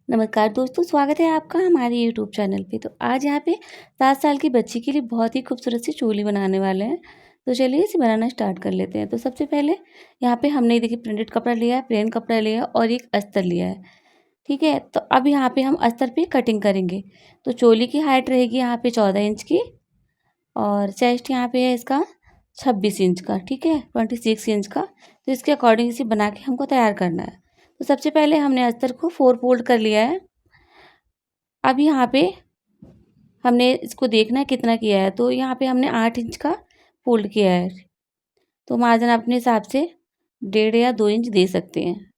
नमस्कार दोस्तों, स्वागत है आपका हमारे यूट्यूब चैनल पे। तो आज यहाँ पे 7 साल की बच्ची के लिए बहुत ही खूबसूरत सी चोली बनाने वाले हैं। तो चलिए इसे बनाना स्टार्ट कर लेते हैं। तो सबसे पहले यहाँ पे हमने देखिए प्रिंटेड कपड़ा लिया है, प्लेन कपड़ा लिया है और एक अस्तर लिया है। ठीक है, तो अब यहाँ पे हम अस्तर पे कटिंग करेंगे। तो चोली की हाइट रहेगी यहाँ पे 14 इंच की और चेस्ट यहाँ पे है इसका 26 इंच का। ठीक है, 26 इंच का। तो इसके अकॉर्डिंग इसे बना के हमको तैयार करना है। तो सबसे पहले हमने अस्तर को 4 फोल्ड कर लिया है। अब यहाँ पे हमने इसको देखना है कितना किया है। तो यहाँ पे हमने 8 इंच का फोल्ड किया है। तो मार्जिन अपने हिसाब से 1.5 या 2 इंच दे सकते हैं।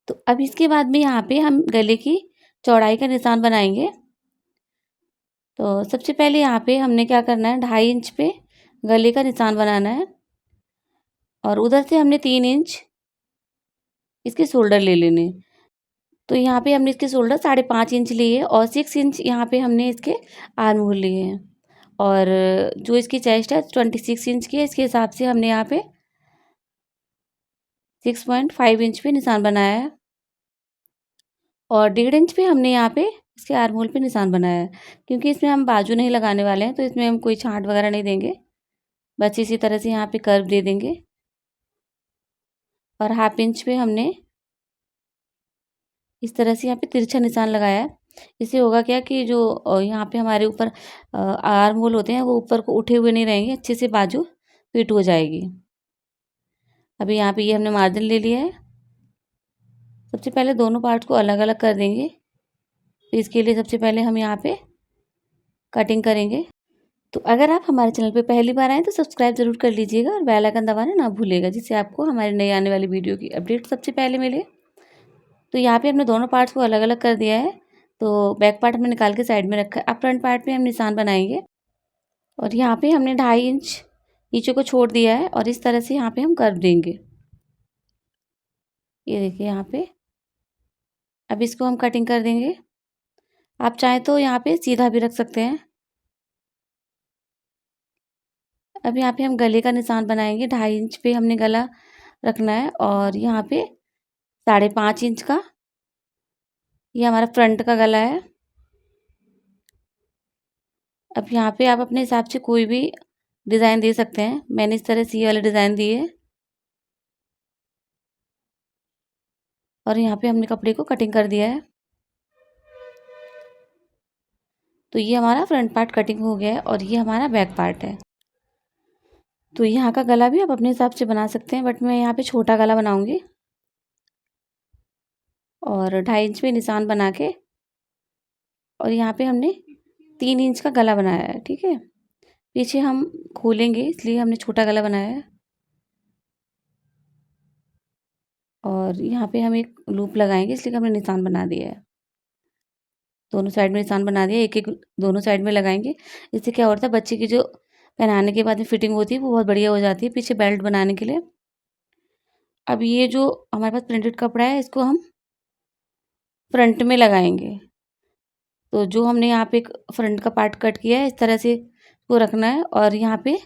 तो अब इसके बाद में यहाँ पे हम गले की चौड़ाई का निशान बनाएंगे। तो सबसे पहले यहाँ पे हमने क्या करना है, 2.5 इंच पे गले का निशान बनाना है और उधर से हमने 3 इंच इसके शोल्डर ले लेने। तो यहाँ पे हमने इसके शोल्डर 5.5 इंच लिए और 6 इंच यहाँ पे हमने इसके आर्म होल लिए हैं। और जो इसकी चेस्ट है 26 इंच की है, इसके हिसाब से हमने यहाँ पे 6.5 इंच पे निशान बनाया है और 1.5 इंच पे हमने यहाँ पे इसके आर्म होल पे निशान बनाया है। क्योंकि इसमें हम बाजू नहीं लगाने वाले हैं तो इसमें हम कोई छांट वगैरह नहीं देंगे, बस इसी तरह से यहाँ पे कर्व दे देंगे। और 1/2 इंच पे हमने इस तरह से यहाँ पे तिरछा निशान लगाया है। इससे होगा क्या कि जो यहाँ पे हमारे ऊपर आर्म होल होते हैं वो ऊपर को उठे हुए नहीं रहेंगे, अच्छे से बाजू फिट हो जाएगी। अभी यहाँ पे ये हमने मार्जिन ले लिया है। सबसे पहले दोनों पार्ट को अलग अलग कर देंगे। तो इसके लिए सबसे पहले हम यहाँ पे कटिंग करेंगे। तो अगर आप हमारे चैनल पे पहली बार आएँ तो सब्सक्राइब ज़रूर कर लीजिएगा और बेल आइकन दबाना ना भूलिएगा, जिससे आपको हमारे नई आने वाली वीडियो की अपडेट सबसे पहले मिले। तो यहाँ पे हमने दोनों पार्ट्स को अलग अलग कर दिया है। तो बैक पार्ट हमने निकाल के साइड में रखा है। अब फ्रंट पार्ट पे हम निशान बनाएंगे और यहाँ पे हमने 2.5 इंच नीचे को छोड़ दिया है और इस तरह से यहाँ पे हम कर्व देंगे। ये देखिए यहाँ पे। अब इसको हम कटिंग कर देंगे। आप चाहें तो यहाँ पे सीधा भी रख सकते हैं। अब यहाँ पे हम गले का निशान बनाएंगे। 2.5 इंच पे हमने गला रखना है और यहाँ पे 5.5 इंच का ये हमारा फ्रंट का गला है। अब यहाँ पे आप अपने हिसाब से कोई भी डिज़ाइन दे सकते हैं। मैंने इस तरह से ये वाले डिज़ाइन दिए है और यहाँ पे हमने कपड़े को कटिंग कर दिया है। तो ये हमारा फ्रंट पार्ट कटिंग हो गया है और ये हमारा बैक पार्ट है। तो यहाँ का गला भी आप अपने हिसाब से बना सकते हैं, बट मैं यहाँ पे छोटा गला बनाऊंगी। और 2.5 इंच पे निशान बना के और यहाँ पे हमने 3 इंच का गला बनाया है। ठीक है, पीछे हम खोलेंगे इसलिए हमने छोटा गला बनाया है। और यहाँ पे हम एक लूप लगाएंगे इसलिए हमने निशान बना दिया है। दोनों साइड में निशान बना दिया, एक एक दोनों साइड में लगाएंगे। इससे क्या होता है, बच्चे की जो पहनाने के बाद में फिटिंग होती है वो बहुत बढ़िया हो जाती है पीछे बेल्ट बनाने के लिए। अब ये जो हमारे पास प्रिंटेड कपड़ा है इसको हम फ्रंट में लगाएंगे। तो जो हमने यहाँ पे एक फ्रंट का पार्ट कट किया है इस तरह से वो रखना है और यहाँ पे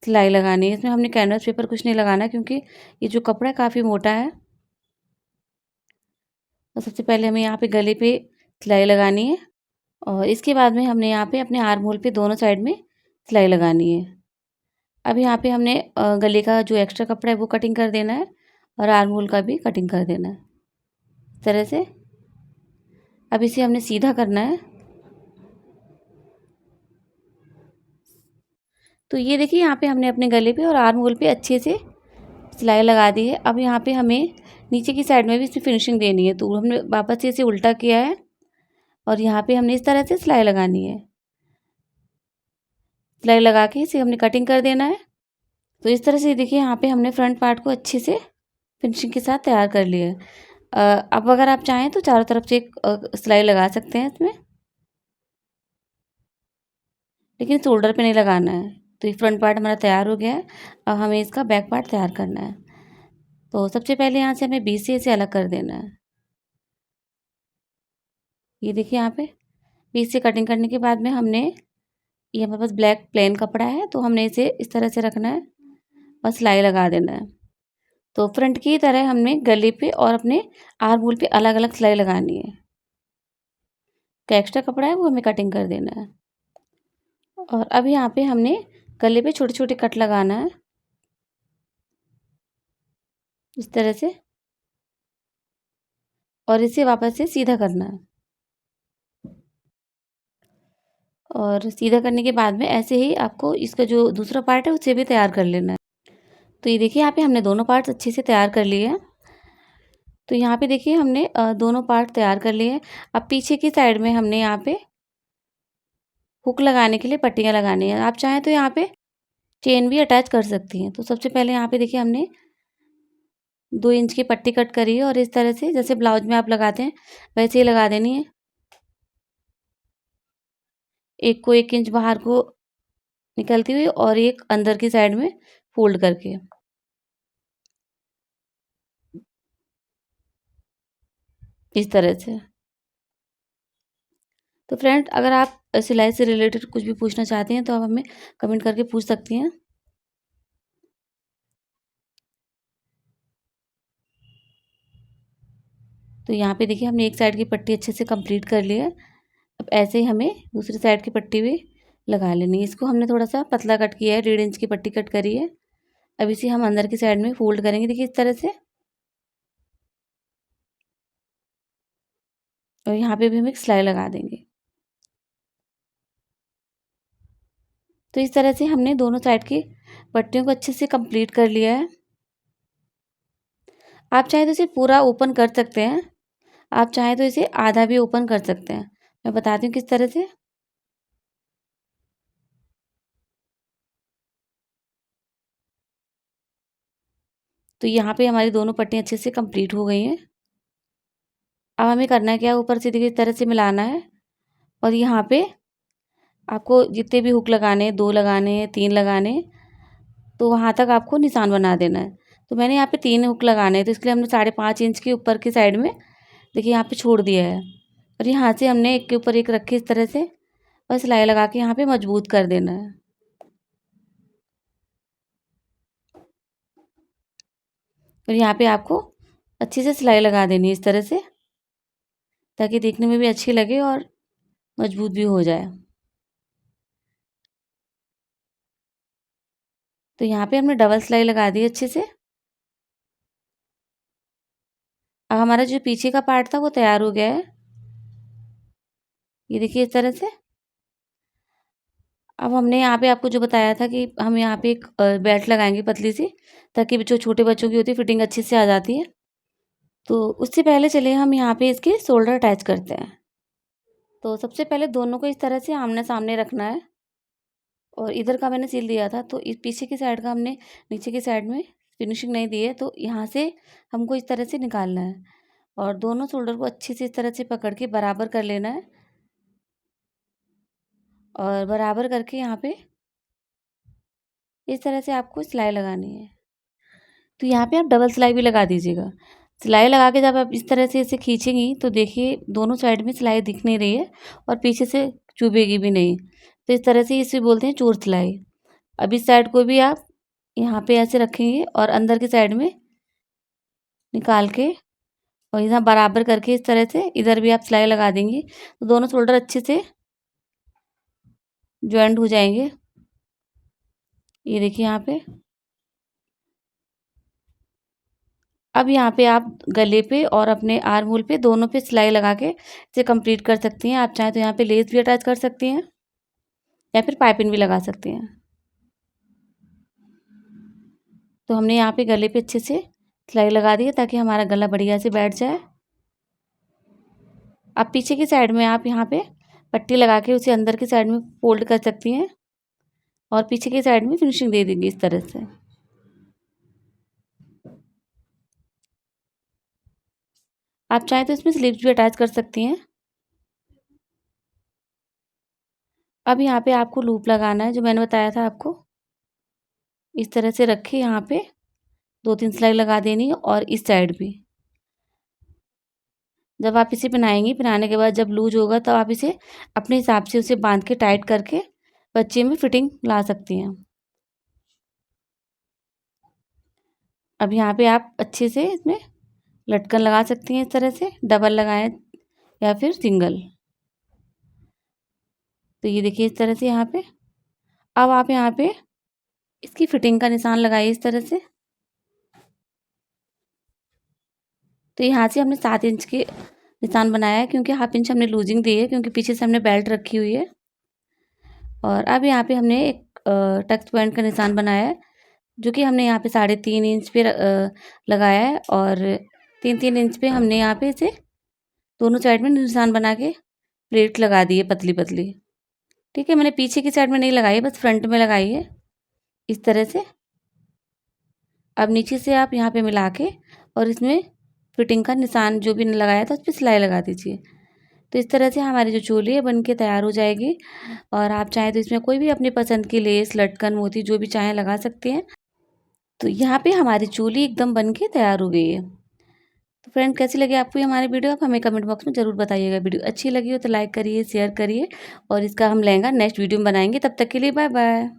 सिलाई लगानी है। इसमें हमने कैनवस पेपर कुछ नहीं लगाना क्योंकि ये जो कपड़ा है काफ़ी मोटा है। तो सबसे पहले हमें यहाँ पे गले पे सिलाई लगानी है और इसके बाद में हमने यहाँ पे अपने आर्म होल पे दोनों साइड में सिलाई लगानी है। अब यहाँ पे हमने गले का जो एक्स्ट्रा कपड़ा है वो कटिंग कर देना है और आर्म होल का भी कटिंग कर देना है इस तरह से। अब इसे हमने सीधा करना है। तो ये देखिए यहाँ पे हमने अपने गले पे और आर्म होल पे अच्छे से सिलाई लगा दी है। अब यहाँ पे हमें नीचे की साइड में भी इसमें फिनिशिंग देनी है। तो हमने वापस से इसे उल्टा किया है और यहाँ पे हमने इस तरह से सिलाई लगानी है। सिलाई लगा के इसे हमने कटिंग कर देना है। तो इस तरह से देखिए यहाँ पे हमने फ्रंट पार्ट को अच्छे से फिनिशिंग के साथ तैयार कर लिया है। अब अगर आप चाहें तो चारों तरफ से एक सिलाई लगा सकते हैं इसमें, लेकिन शोल्डर पे नहीं लगाना है। तो ये फ्रंट पार्ट हमारा तैयार हो गया है। अब हमें इसका बैक पार्ट तैयार करना है। तो सबसे पहले यहाँ से हमें बीच से इसे अलग कर देना है। ये देखिए यहाँ पे बीच से कटिंग करने के बाद में हमने ये हमारे पास ब्लैक प्लेन कपड़ा है तो हमने इसे इस तरह से रखना है और सिलाई लगा देना है। तो फ्रंट की तरह हमने गले पे और अपने आर्म होल पे अलग अलग सिलाई लगानी है। तो एक्स्ट्रा कपड़ा है वो हमें कटिंग कर देना है। और अब यहाँ पे हमने गले पे छोटे छोटे कट लगाना है इस तरह से, और इसे वापस से सीधा करना है। और सीधा करने के बाद में ऐसे ही आपको इसका जो दूसरा पार्ट है उसे भी तैयार कर लेना है। तो ये देखिए यहाँ पे हमने दोनों पार्ट्स अच्छे से तैयार कर लिए हैं। तो यहाँ पे देखिए हमने दोनों पार्ट तैयार कर लिए हैं। अब पीछे की साइड में हमने यहाँ पे हुक लगाने के लिए पट्टियाँ लगानी है। आप चाहें तो यहाँ पे चेन भी अटैच कर सकती हैं। तो सबसे पहले यहाँ पे देखिए हमने 2 इंच की पट्टी कट करी है और इस तरह से जैसे ब्लाउज में आप लगाते हैं वैसे ही लगा देनी है। एक को 1 इंच बाहर को निकलती हुई और एक अंदर की साइड में फोल्ड करके, इस तरह से। तो फ्रेंड, अगर आप सिलाई से रिलेटेड कुछ भी पूछना चाहते हैं तो आप हमें कमेंट करके पूछ सकती हैं। तो यहाँ पे देखिए हमने एक साइड की पट्टी अच्छे से कंप्लीट कर ली है। अब ऐसे ही हमें दूसरी साइड की पट्टी भी लगा लेनी है। इसको हमने थोड़ा सा पतला कट किया है, 1.5 इंच की पट्टी कट करी है। अब इसे हम अंदर की साइड में फोल्ड करेंगे, देखिए इस तरह से। और यहाँ पे भी हम एक सिलाई लगा देंगे। तो इस तरह से हमने दोनों साइड की पट्टियों को अच्छे से कंप्लीट कर लिया है। आप चाहे तो इसे पूरा ओपन कर सकते हैं, आप चाहें तो इसे आधा भी ओपन कर सकते हैं। मैं बताती हूँ किस तरह से। तो यहाँ पे हमारी दोनों पट्टियाँ अच्छे से कंप्लीट हो गई हैं। अब हमें करना है क्या, ऊपर से देखिए इस तरह से मिलाना है। और यहाँ पे आपको जितने भी हुक लगाने हैं, 2 लगाने हैं, 3 लगाने हैं, तो वहाँ तक आपको निशान बना देना है। तो मैंने यहाँ पे 3 हुक लगाने हैं, तो इसके लिए हमने 5.5 इंच के ऊपर की साइड में देखिए यहाँ पे छोड़ दिया है। और यहाँ से हमने एक के ऊपर एक रखे इस तरह से, और सिलाई लगा के यहाँ पे मजबूत कर देना है। और यहाँ पे आपको अच्छे से सिलाई लगा देनी है इस तरह से, ताकि देखने में भी अच्छी लगे और मजबूत भी हो जाए। तो यहाँ पे हमने डबल सिलाई लगा दी अच्छे से। अब हमारा जो पीछे का पार्ट था वो तैयार हो गया है, ये देखिए इस तरह से। अब हमने यहाँ पे आपको जो बताया था कि हम यहाँ पे एक बेल्ट लगाएंगे पतली सी, ताकि जो छोटे बच्चों की होती है फिटिंग अच्छे से आ जाती है। तो उससे पहले चलिए हम यहाँ पे इसके शोल्डर अटैच करते हैं। तो सबसे पहले दोनों को इस तरह से आमने सामने रखना है। और इधर का मैंने सिल दिया था, तो इस पीछे की साइड का हमने नीचे की साइड में फिनिशिंग नहीं दी है, तो यहाँ से हमको इस तरह से निकालना है। और दोनों शोल्डर को अच्छे से इस तरह से पकड़ के बराबर कर लेना है। और बराबर करके यहाँ पे इस तरह से आपको सिलाई लगानी है। तो यहाँ पे आप डबल सिलाई भी लगा दीजिएगा। सिलाई लगा के जब आप इस तरह से इसे खींचेंगी तो देखिए दोनों साइड में सिलाई दिख नहीं रही है और पीछे से चुभेगी भी नहीं। तो इस तरह से इसे बोलते हैं चोर सिलाई। अब इस साइड को भी आप यहाँ पे ऐसे रखेंगे और अंदर की साइड में निकाल के और यहाँ बराबर करके इस तरह से इधर भी आप सिलाई लगा देंगी, तो दोनों शोल्डर अच्छे से ज्वाइंट हो जाएंगे। ये देखिए यहाँ पे। अब यहाँ पे आप गले पे और अपने आर्म होल पे दोनों पे सिलाई लगा के इसे कंप्लीट कर सकती हैं। आप चाहें तो यहाँ पे लेस भी अटैच कर सकती हैं या फिर पाइपिंग भी लगा सकती हैं। तो हमने यहाँ पे गले पे अच्छे से सिलाई लगा दी है ताकि हमारा गला बढ़िया से बैठ जाए। अब पीछे की साइड में आप यहाँ पे पट्टी लगा के उसे अंदर की साइड में फोल्ड कर सकती हैं और पीछे की साइड में फिनिशिंग दे देंगी इस तरह से। आप चाहें तो इसमें स्लीव्स भी अटैच कर सकती हैं। अब यहाँ पे आपको लूप लगाना है जो मैंने बताया था आपको। इस तरह से रखे यहाँ पे 2-3 सिलाई लगा देनी है और इस साइड भी। जब आप इसे पहनाएंगी, पहनाने के बाद जब लूज होगा तब आप इसे अपने हिसाब से उसे बांध के टाइट करके बच्चे में फिटिंग ला सकती हैं। अब यहाँ पे आप अच्छे से इसमें लटकन लगा सकती हैं, इस तरह से डबल लगाएं या फिर सिंगल। तो ये देखिए इस तरह से यहाँ पे। अब आप यहाँ पे इसकी फिटिंग का निशान लगाइए इस तरह से। तो यहाँ से हमने 7 इंच के निशान बनाया है, क्योंकि हाफ इंच हमने लूजिंग दी है, क्योंकि पीछे से हमने बेल्ट रखी हुई है। और अब यहाँ पे हमने एक टक्स पॉइंट का निशान बनाया है, जो कि हमने यहाँ पे 3.5 इंच पे लगाया है। और 3-3 इंच पे हमने यहाँ पे इसे दोनों साइड में निशान बना के प्लेट लगा दी है पतली पतली। ठीक है, मैंने पीछे की साइड में नहीं लगाई, बस फ्रंट में लगाई है इस तरह से। अब नीचे से आप यहाँ पे मिला के और इसमें फिटिंग का निशान जो भी लगाया था उस पर सिलाई लगा दीजिए। तो इस तरह से हमारी जो चोली है बन के तैयार हो जाएगी। और आप चाहें तो इसमें कोई भी अपनी पसंद की लेस, लटकन, मोती जो भी चाहें लगा सकते हैं। तो यहाँ पे हमारी चोली एकदम बन के तैयार हो गई है। तो फ्रेंड, कैसी लगी आपको ये हमारी वीडियो? आप हमें कमेंट बॉक्स में ज़रूर बताइएगा। वीडियो अच्छी लगी हो तो लाइक करिए, शेयर करिए, और इसका हम लहंगा नेक्स्ट वीडियो में बनाएंगे। तब तक के लिए बाय बाय।